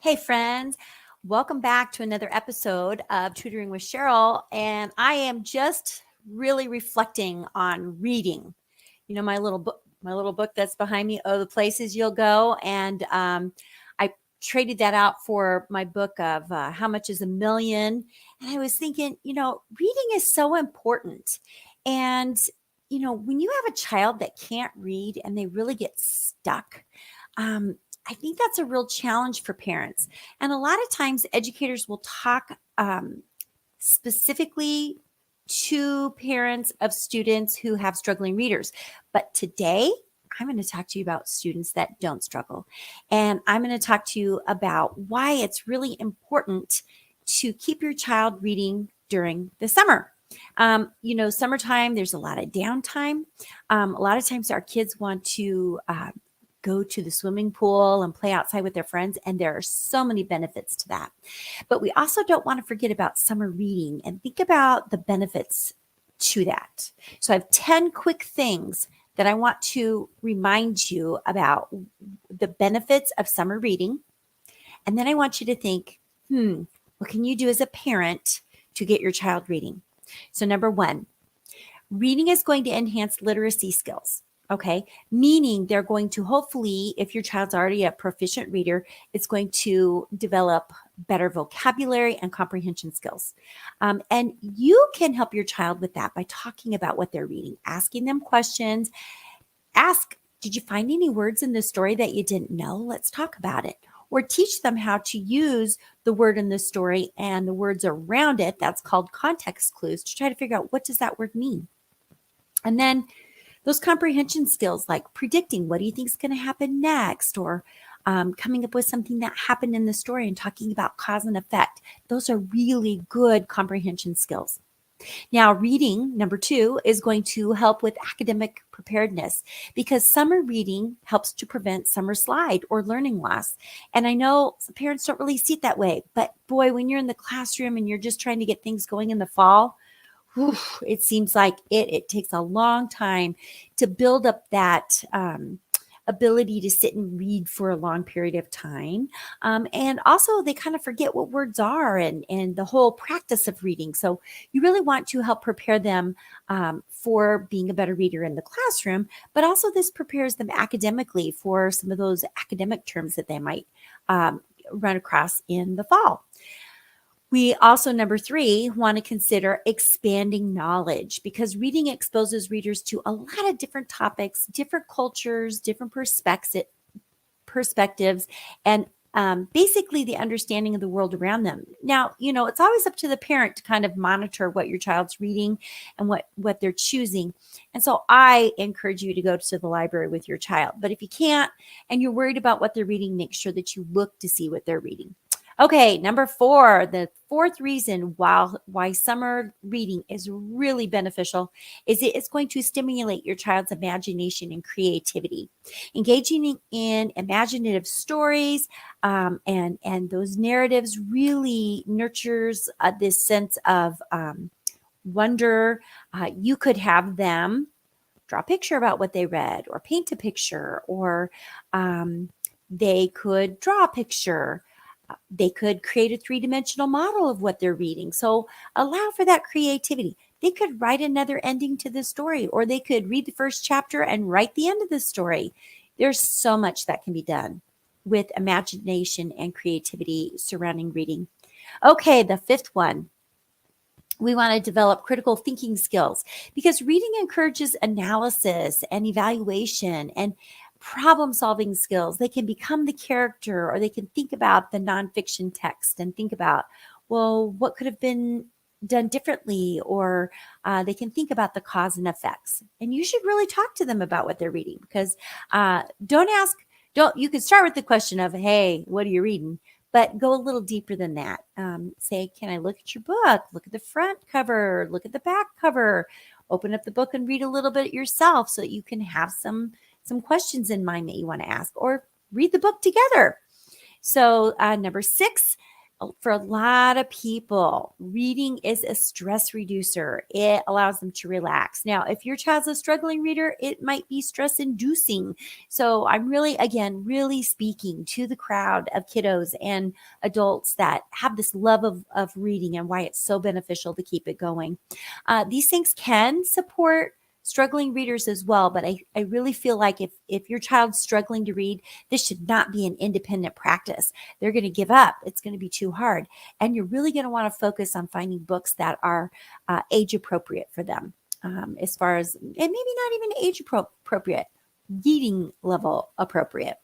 Hey, friends. Welcome back to another episode of Tutoring with Sheryl. And I am just really reflecting on reading. You know, my little book that's behind me, Oh, the Places You'll Go. And I traded that out for my book of How Much is a Million. And I was thinking, reading is so important. And, when you have a child that can't read and they really get stuck, um, I think that's a real challenge for parents. And a lot of times, educators will talk specifically to parents of students who have struggling readers. But today, I'm going to talk to you about students that don't struggle. And I'm going to talk to you about why it's really important to keep your child reading during the summer. Summertime, there's a lot of downtime. A lot of times our kids want to go to the swimming pool and play outside with their friends. And there are so many benefits to that. But we also don't want to forget about summer reading and think about the benefits to that. So I have 10 quick things that I want to remind you about the benefits of summer reading. And then I want you to think, what can you do as a parent to get your child reading? So number one, reading is going to enhance literacy skills. Okay, meaning they're going to hopefully, if your child's already a proficient reader, it's going to develop better vocabulary and comprehension skills. And you can help your child with that by talking about what they're reading, asking them questions. Ask, did you find any words in the story that you didn't know? Let's talk about it. Or teach them how to use the word in the story and the words around it. That's called context clues, to try to figure out, what does that word mean? And then those comprehension skills, like predicting what do you think is going to happen next, or coming up with something that happened in the story and talking about cause and effect. Those are really good comprehension skills. Now, reading, number two, is going to help with academic preparedness, because summer reading helps to prevent summer slide or learning loss. And I know some parents don't really see it that way, but boy, when you're in the classroom and you're just trying to get things going in the fall, it seems like it takes a long time to build up that ability to sit and read for a long period of time. And also they kind of forget what words are and the whole practice of reading. So you really want to help prepare them for being a better reader in the classroom, but also this prepares them academically for some of those academic terms that they might run across in the fall. We also, number three, want to consider expanding knowledge, because reading exposes readers to a lot of different topics, different cultures, different perspectives, and basically the understanding of the world around them. Now, it's always up to the parent to kind of monitor what your child's reading and what they're choosing. And so I encourage you to go to the library with your child. But if you can't and you're worried about what they're reading, make sure that you look to see what they're reading. Okay, number four, the fourth reason why summer reading is really beneficial is it is going to stimulate your child's imagination and creativity. Engaging in imaginative stories and those narratives really nurtures this sense of wonder. You could have them draw a picture about what they read, or paint a picture, or they could draw a picture. They could create a three-dimensional model of what they're reading. So allow for that creativity. They could write another ending to the story, or they could read the first chapter and write the end of the story. There's so much that can be done with imagination and creativity surrounding reading. Okay, the fifth one. We want to develop critical thinking skills, because reading encourages analysis and evaluation and problem solving skills. They can become the character, or they can think about the nonfiction text and think about, well, what could have been done differently, or they can think about the cause and effects. And you should really talk to them about what they're reading, because you can start with the question of, hey, what are you reading? But go a little deeper than that. Say, can I look at your book? Look at the front cover, look at the back cover, open up the book and read a little bit yourself, so that you can have some questions in mind that you want to ask, or read the book together. So number six, For a lot of people, reading is a stress reducer. It allows them to relax. Now, if your child's a struggling reader, it might be stress inducing. So I'm really, again, really speaking to the crowd of kiddos and adults that have this love of reading and why it's so beneficial to keep it going. These things can support struggling readers as well, but I really feel like if your child's struggling to read, this should not be an independent practice. They're going to give up. It's going to be too hard. And you're really going to want to focus on finding books that are age appropriate for them, as far as, and maybe not even age appropriate, reading level appropriate.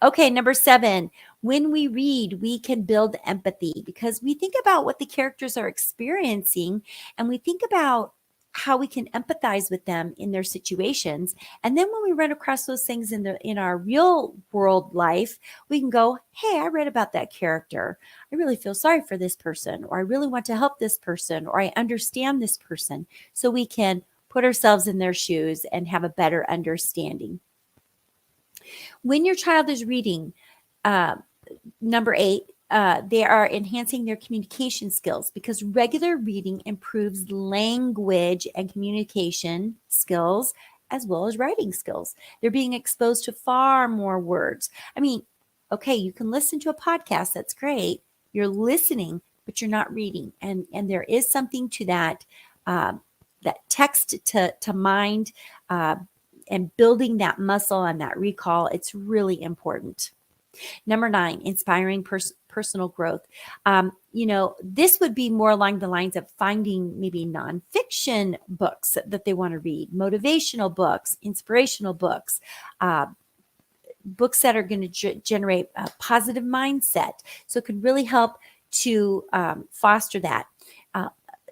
Okay, number 7, when we read, we can build empathy because we think about what the characters are experiencing and we think about how we can empathize with them in their situations. And then when we run across those things in our real world life, we can go, hey, I read about that character. I really feel sorry for this person, or I really want to help this person, or I understand this person. So we can put ourselves in their shoes and have a better understanding. When your child is reading, number 8, they are enhancing their communication skills because regular reading improves language and communication skills as well as writing skills. They're being exposed to far more words. I mean, okay, you can listen to a podcast. That's great. You're listening, but you're not reading. And there is something to that, that text to mind, and building that muscle and that recall. It's really important. Number 9, inspiring personal growth. This would be more along the lines of finding maybe nonfiction books that they want to read, motivational books, inspirational books, books that are going to generate a positive mindset. So it could really help to foster that.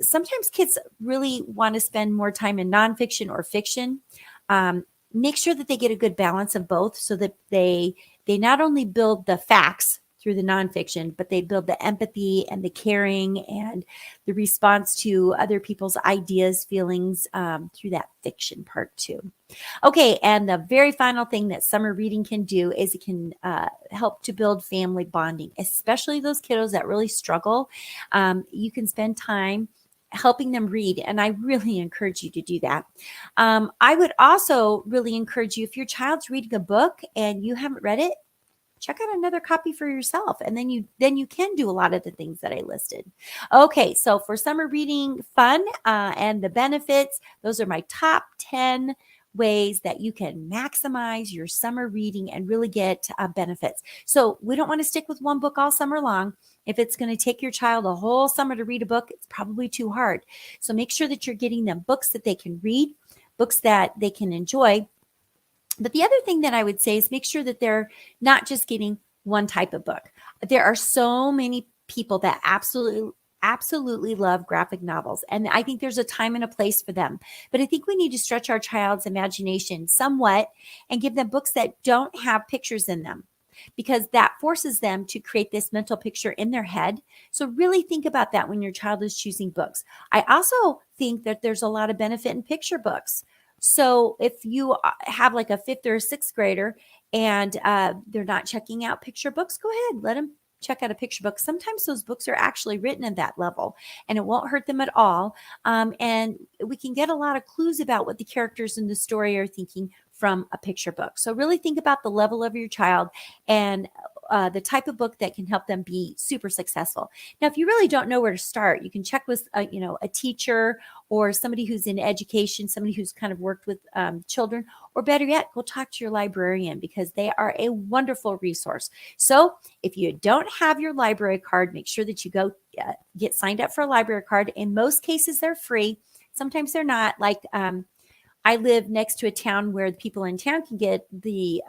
Sometimes kids really want to spend more time in nonfiction or fiction. Make sure that they get a good balance of both so that they not only build the facts through the nonfiction, but they build the empathy and the caring and the response to other people's ideas, feelings through that fiction part too. Okay, and the very final thing that summer reading can do is it can help to build family bonding, especially those kiddos that really struggle. You can spend time helping them read. And I really encourage you to do that. I would also really encourage you, if your child's reading a book and you haven't read it, check out another copy for yourself. And then you can do a lot of the things that I listed. Okay, so for summer reading fun and the benefits, those are my top 10 ways that you can maximize your summer reading and really get benefits. So we don't want to stick with one book all summer long. If it's going to take your child a whole summer to read a book, it's probably too hard. So make sure that you're getting them books that they can read, books that they can enjoy. But the other thing that I would say is make sure that they're not just getting one type of book. There are so many people that absolutely love graphic novels. And I think there's a time and a place for them. But I think we need to stretch our child's imagination somewhat and give them books that don't have pictures in them, because that forces them to create this mental picture in their head. So really think about that when your child is choosing books. I also think that there's a lot of benefit in picture books. So if you have like a 5th or a 6th grader and they're not checking out picture books, go ahead, let them check out a picture book. Sometimes those books are actually written at that level and it won't hurt them at all. And we can get a lot of clues about what the characters in the story are thinking from a picture book. So really think about the level of your child and the type of book that can help them be super successful. Now, if you really don't know where to start, you can check with a teacher or somebody who's in education, somebody who's kind of worked with children, or better yet, go talk to your librarian because they are a wonderful resource. So if you don't have your library card, make sure that you go get signed up for a library card. In most cases, they're free. Sometimes they're not. Like I live next to a town where the people in town can get the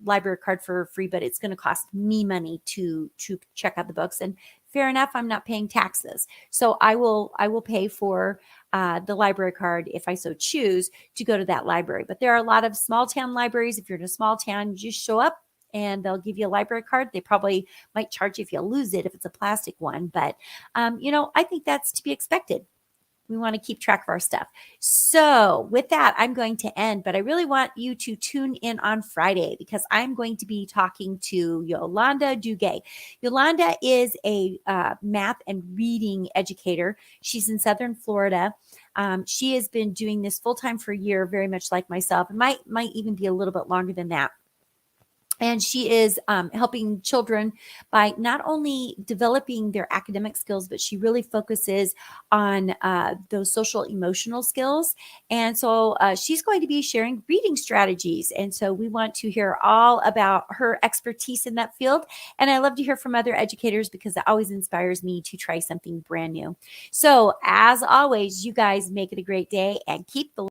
library card for free, but it's going to cost me money to check out the books. And fair enough, I'm not paying taxes, so I will pay for the library card if I so choose to go to that library. But there are a lot of small town libraries. If you're in a small town, you just show up and they'll give you a library card. They probably might charge you if you lose it if it's a plastic one, but I think that's to be expected. We want to keep track of our stuff. So with that, I'm going to end, but I really want you to tune in on Friday because I'm going to be talking to Yolanda Duguay. Yolanda is a math and reading educator. She's in Southern Florida. She has been doing this full time for a year, very much like myself. It might even be a little bit longer than that. And she is helping children by not only developing their academic skills, but she really focuses on those social emotional skills. And so she's going to be sharing reading strategies. And so we want to hear all about her expertise in that field. And I love to hear from other educators because it always inspires me to try something brand new. So as always, you guys make it a great day and keep the